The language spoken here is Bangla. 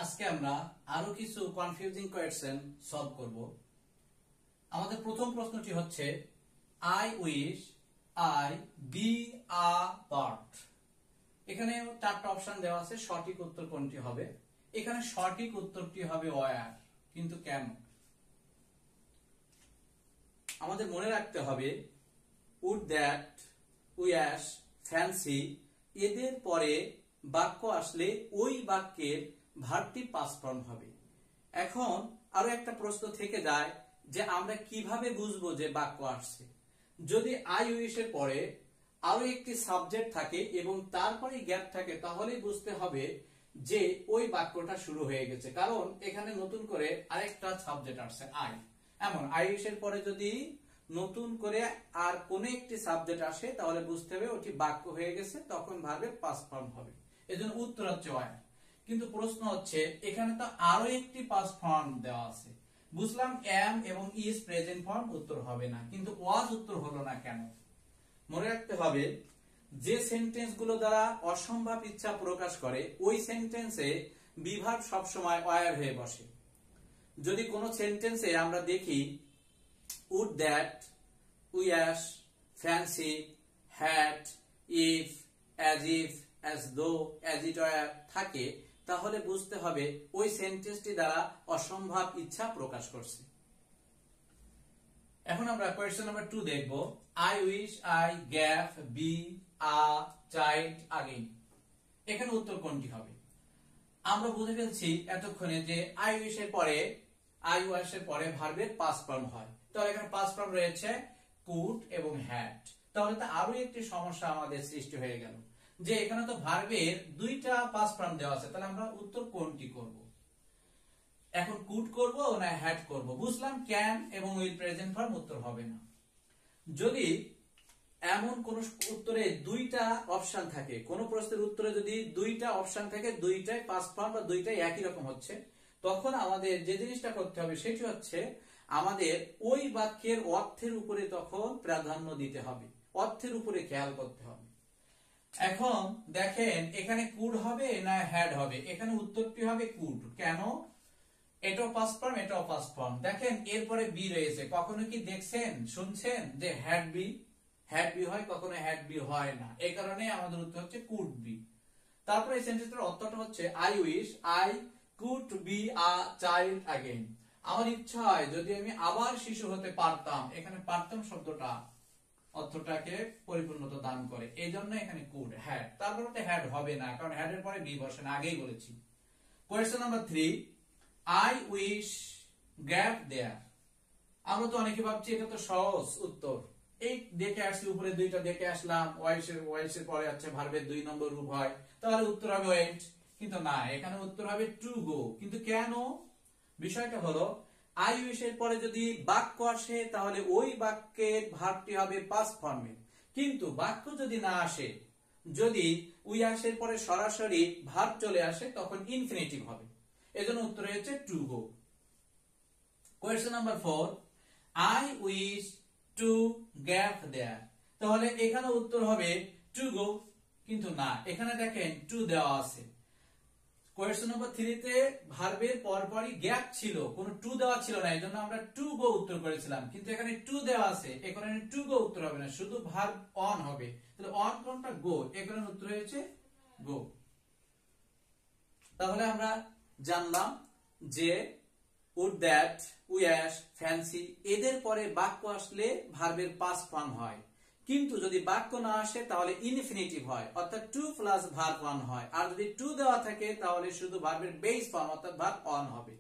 আজকে আমরা আরো কিছু কনফিউজিং কোয়েশ্চেন সলভ করব। আমাদের প্রথম প্রশ্নটি হচ্ছে I wish I be a bird. এখানে চারটা অপশন দেওয়া আছে, সঠিক উত্তর কোনটি হবে? এখানে সঠিক উত্তরটি হবে ওয়্যার, কিন্তু কেন? আমাদের মনে রাখতে হবে উড, দ্যাট, উইশ, ফ্যান্সি এদের পরে বাক্য আসলে ওই বাক্যের ভার্বটি পাস্ট ফর্ম হবে। এখন আরো একটা প্রশ্ন থেকে যায় যে আমরা কিভাবে বুঝবো যে বাক্য আসছে? যদি আই উইশ এর পরে আরো একটি সাবজেক্ট থাকে এবং তারপরে গ্যাপ থাকে, তাহলেই বুঝতে হবে যে ওই বাক্যটা শুরু হয়ে গেছে, কারণ এখানে নতুন করে আরেকটা সাবজেক্ট আসছে আই। এমন আই উইশ এর পরে যদি নতুন করে আর কোন একটি সাবজেক্ট আসে তাহলে বুঝতে হবে ওটি বাক্য হয়ে গেছে, তখন ভার্বের পাস্ট ফর্ম হবে। এজন্য উত্তর হচ্ছে ওয়্যার। কিন্তু প্রশ্ন হচ্ছে এখানে তো আরো একটি পাস্ট ফর্ম দেওয়া আছে। বুঝলাম এম এবং ইজ প্রেজেন্ট ফর্ম, উত্তর হবে না, কিন্তু ওয়াজ উত্তর হলো না কেন? মনে রাখতে হবে যে সেন্টেন্স গুলো দ্বারা অসম্ভব ইচ্ছা প্রকাশ করে ওই সেন্টেন্সে বি ভার্ব সবসময় ওয়্যার হয়ে বসে। যদি কোন সেন্টেন্সে আমরা দেখি would, that, wish, fancy, had, if, as though, as it were থাকে, তাহলে বুঝতে হবে ওই সেন্টেন্সটি দ্বারা অসম্ভব ইচ্ছা প্রকাশ করছে। এখন আমরা কোয়েশ্চেন নাম্বার 2 দেখব। I wish I gave be a child again। এখানে উত্তর কোনটি হবে? আমরা বুঝে ফেলছি এতক্ষণে যে I wish এর পরে I wish এর পরে ভার্বের পাস্ট ফর্ম হয়। তাহলে এখানে পাস্ট ফর্ম রয়েছে কুড এবং হ্যাড। তাহলে তো আরো একটি সমস্যা আমাদের সৃষ্টি হয়ে গেল যে এখানে তো ভার্বের দুইটা পাস্ট ফর্ম দেওয়া আছে, তাহলে আমরা উত্তর কোনটি করব? এখন কুড করব না হ্যাড করব? বুঝলাম ক্যান এবং উইল প্রেজেন্ট ফর্ম, উত্তর হবে না। যদি এমন কোন উত্তরে দুইটা অপশন থাকে, কোন প্রশ্নের উত্তরে যদি দুইটা অপশন থাকে, দুইটাই পাস্ট ফর্ম বা দুইটাই একই রকম হচ্ছে, তখন আমাদের যে জিনিসটা করতে হবে সেটি হচ্ছে আমাদের ওই বাক্যের অর্থের উপরে তখন প্রাধান্য দিতে হবে, অর্থের উপরে খেয়াল করতে হবে। এখন দেখেন এখানে কুড হবে না হ্যাড হবে? এখানে উত্তরটি হবে কুড। কেন? এটাও পাস্ট ফর্ম, এটাও পাস্ট ফর্ম। দেখেন এরপরে বি রয়েছে, কখনো কি দেখছেন শুনছেন যে হ্যাড বি? হ্যাড বি হয়, কখনো হ্যাড বি হয় না। এই কারণে আমাদের উত্তর হচ্ছে কুড বি। তারপরে এই সেন্টেন্সটার অর্থটা হচ্ছে I wish I could be a child again. আমার ইচ্ছা হয় যদি আমি আবার শিশু হতে পারতাম। এখানে পারতাম শব্দটা অর্থটাকে পরিপূর্ণতা দান করে, এই জন্য এখানে কুড। হ্যাড, তারপরে তো হ্যাড হবে না, কারণ হ্যাড এর পরে বি বসে না, আগেই বলেছি। Question number 3, I wish gap there. আমরা তো অনেকে ভাবছি এটা তো সহজ উত্তর, এই দেখে আসছি উপরে দুইটা দেখে আসলাম, ওয়াইসের পরে আছে ভার্বের 2 নম্বর রূপ হয়, তাহলে উত্তর হবে ওয়েন্ট। কিন্তু না, এখানে উত্তর হবে টু গো। কিন্তু কেন? বিষয়টা হলো আই উইশ এর পরে যদি বাক্য আসে তাহলে ওই বাক্যের ভার্বটি হবে পাস্ট ফর্মে, কিন্তু বাক্য যদি না আসে, যদি উইশ এর পরে সরাসরি ভার্ব চলে আসে, তখন ইনফিনিটিভ হবে। এজন্য উত্তর হচ্ছে to go. Question number 4, I wish to gap there. তাহলে এখানে উত্তর হবে টু গো, কিন্তু না, এখানে দেখেন টু দেওয়া আছে। কোয়েশ্চেন নাম্বার 3 তে ভার্বের পরপরই গ্যাপ ছিল, কোনো টু দেওয়া ছিল না, এজন্য আমরা টু গো উত্তর করেছিলাম। কিন্তু এখানে টু দেওয়া আছে, এখানে টু গো উত্তর হবে না, শুধু ভার্ব অন হবে। তাহলে অন কোনটা? গো। এখানে উত্তর হয়েছে গো। তাহলে আমরা জানলাম যে উড, দ্যাট, উইশ, ফ্যান্সি এদের পরে বাক্য আসলে ভার্বের পাস্ট ফর্ম হয়, কিন্তু যদি বাক্য না আসে তাহলে ইনফিনিটিভ হয়, অর্থাৎ টু প্লাস ভার্ব অন হয়। আর যদি টু দেওয়া থাকে তাহলে শুধু ভার্বের বেস ফর্ম অর্থাৎ ভার্ব অন হবে।